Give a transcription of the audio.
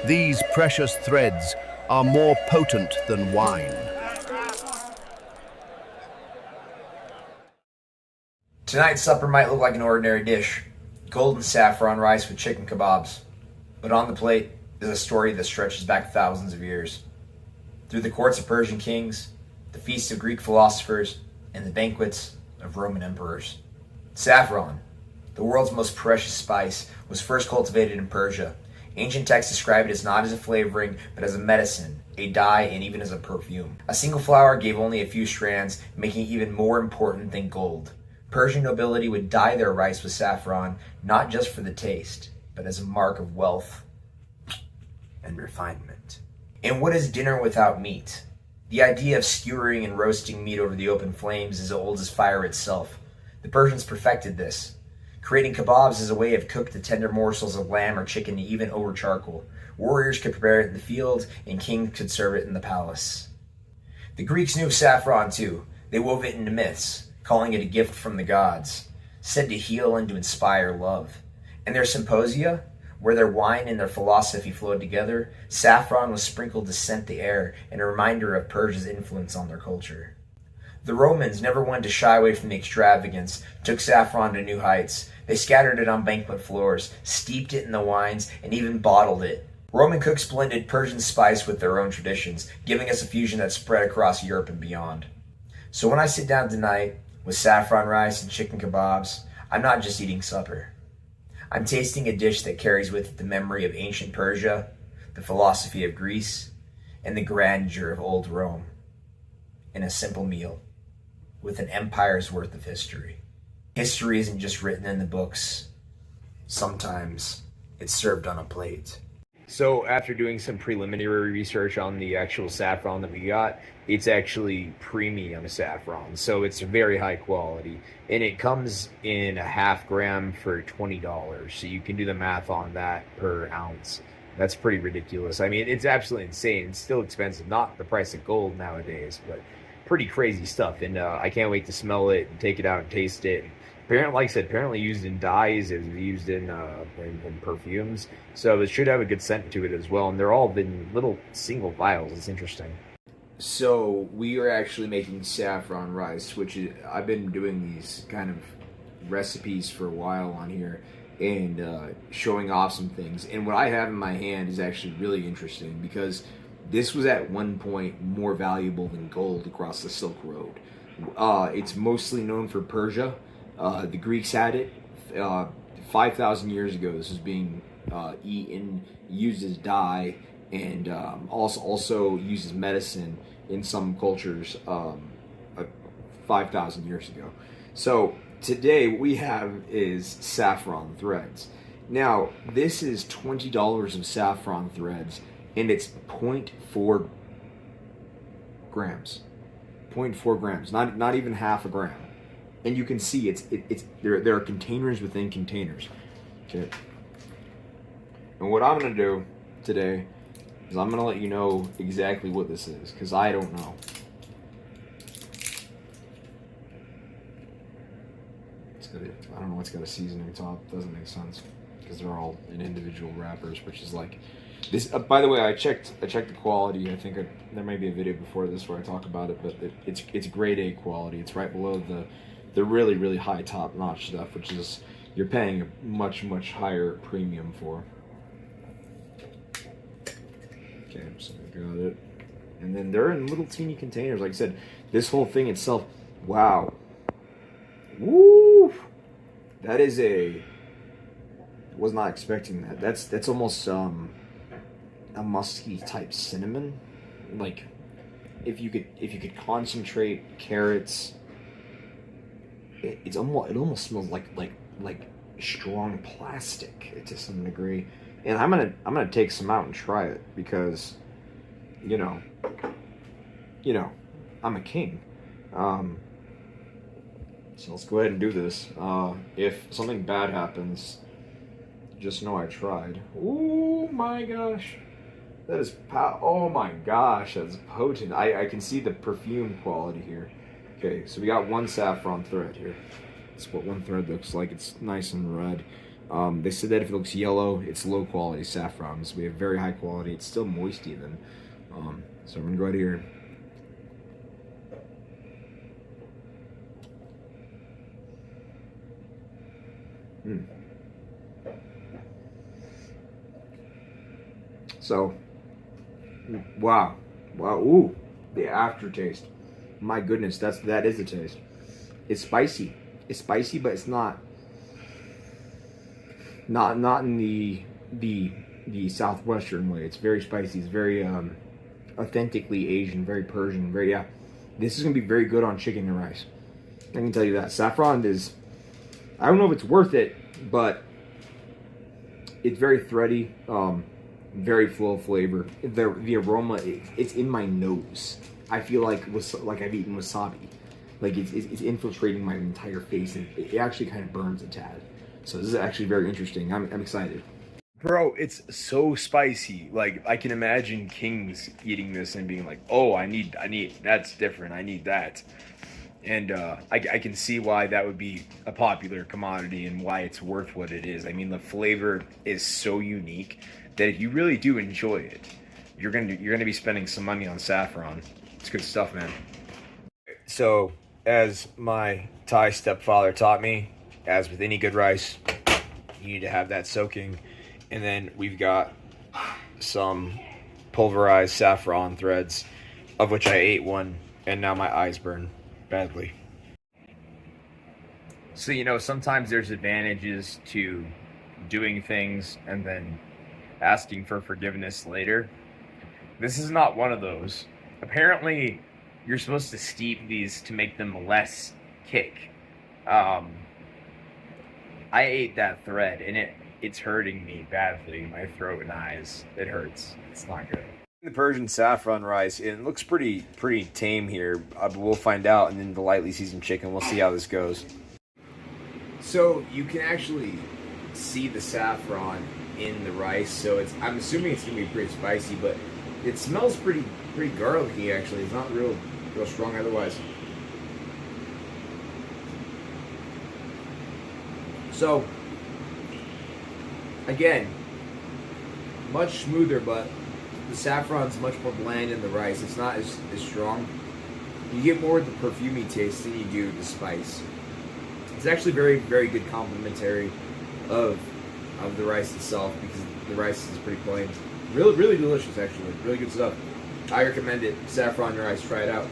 These precious threads are more potent than wine. Tonight's supper might look like an ordinary dish, golden saffron rice with chicken kebabs. But on the plate is a story that stretches back thousands of years. Through the courts of Persian kings, the feasts of Greek philosophers, and the banquets of Roman emperors. Saffron, the world's most precious spice, was first cultivated in Persia. Ancient texts describe it as not as a flavoring, but as a medicine, a dye, and even as a perfume. A single flower gave only a few strands, making it even more important than gold. Persian nobility would dye their rice with saffron, not just for the taste, but as a mark of wealth and refinement. And what is dinner without meat? The idea of skewering and roasting meat over the open flames is as old as fire itself. The Persians perfected this, creating kebabs as a way to cook the tender morsels of lamb or chicken even over charcoal. Warriors could prepare it in the field, and kings could serve it in the palace. The Greeks knew saffron too. They wove it into myths, calling it a gift from the gods, said to heal and to inspire love. In their symposia, where their wine and their philosophy flowed together, saffron was sprinkled to scent the air and a reminder of Persia's influence on their culture. The Romans, never one to shy away from the extravagance, took saffron to new heights. They scattered it on banquet floors, steeped it in the wines, and even bottled it. Roman cooks blended Persian spice with their own traditions, giving us a fusion that spread across Europe and beyond. So when I sit down tonight with saffron rice and chicken kebabs, I'm not just eating supper. I'm tasting a dish that carries with it the memory of ancient Persia, the philosophy of Greece, and the grandeur of old Rome, in a simple meal with an empire's worth of history. History isn't just written in the books. Sometimes it's served on a plate. So after doing some preliminary research on the actual saffron that we got, it's actually premium saffron, so it's very high quality, and it comes in a half gram for $20, so you can do the math on that per ounce. That's pretty ridiculous. I mean, it's absolutely insane. It's still expensive, not the price of gold nowadays, but pretty crazy stuff, and I can't wait to smell it and take it out and taste it. Apparently, like I said, apparently used in dyes, it was used in perfumes, so it should have a good scent to it as well, and they're all in little single vials. It's interesting. So we are actually making saffron rice, which is, I've been doing these kind of recipes for a while on here and showing off some things, and what I have in my hand is actually really interesting because this was at one point more valuable than gold across the Silk Road. It's mostly known for Persia. The Greeks had it 5,000 years ago. This was being eaten, used as dye, and also used as medicine in some cultures 5,000 years ago. So today what we have is saffron threads. Now this is $20 of saffron threads, and it's 0.4 grams. 0.4 grams, not even half a gram. And you can see there are containers within containers. Okay. And what I'm gonna do today is I'm gonna let you know exactly what this is, because I don't know. I don't know what's got a seasoning top. Doesn't make sense because they're all in individual wrappers, which is like this. By the way, I checked the quality. I think there may be a video before this where I talk about it, but it's grade A quality. It's right below the really, really high top-notch stuff, which is you're paying a much, much higher premium for. Okay, so I got it. And then they're in little teeny containers. Like I said, this whole thing itself, wow. Woo! That is was not expecting that. That's almost a musky type cinnamon. Like if you could concentrate carrots, it almost smells like strong plastic to some degree. And I'm gonna take some out and try it because you know I'm a king. So let's go ahead and do this. If something bad happens, just know I tried. Oh my gosh. That is oh my gosh, that's potent. I can see the perfume quality here. Okay, so we got one saffron thread here. That's what one thread looks like. It's nice and red. They said that if it looks yellow, it's low quality saffron. So we have very high quality. It's still moist even. So I'm gonna go right here. So, wow, ooh, the aftertaste. My goodness, that is the taste. It's spicy. It's spicy, but it's not in the southwestern way. It's very spicy. It's very authentically Asian, very Persian. Very, yeah. This is gonna be very good on chicken and rice. I can tell you that. Saffron is, I don't know if it's worth it, but it's very thready, very full of flavor. The aroma, it's in my nose. I feel like I've eaten wasabi. Like it's infiltrating my entire face, and it actually kind of burns a tad. So this is actually very interesting. I'm excited. Bro, it's so spicy. Like, I can imagine kings eating this and being like, oh, I need, that's different. I need that. And I can see why that would be a popular commodity and why it's worth what it is. I mean, the flavor is so unique that if you really do enjoy it, you're gonna be spending some money on saffron. It's good stuff, man. So, as my Thai stepfather taught me, as with any good rice, you need to have that soaking. And then we've got some pulverized saffron threads, of which I ate one, and now my eyes burn badly. So, sometimes there's advantages to doing things and then asking for forgiveness later. This is not one of those. Apparently, you're supposed to steep these to make them less kick. I ate that thread, and it's hurting me badly. My throat and eyes, it hurts. It's not good. The Persian saffron rice, and it looks pretty tame here. We'll find out, and then the lightly seasoned chicken. We'll see how this goes. So you can actually see the saffron in the rice. So I'm assuming it's gonna be pretty spicy, but it smells pretty garlicky. Actually, it's not real strong otherwise. So, again, much smoother, but the saffron's much more bland in the rice. It's not as strong. You get more of the perfumey taste than you do the spice. It's actually very, very good complementary of the rice itself, because the rice is pretty plain. Really, really delicious, actually. Really good stuff. I recommend it. Saffron rice. Try it out.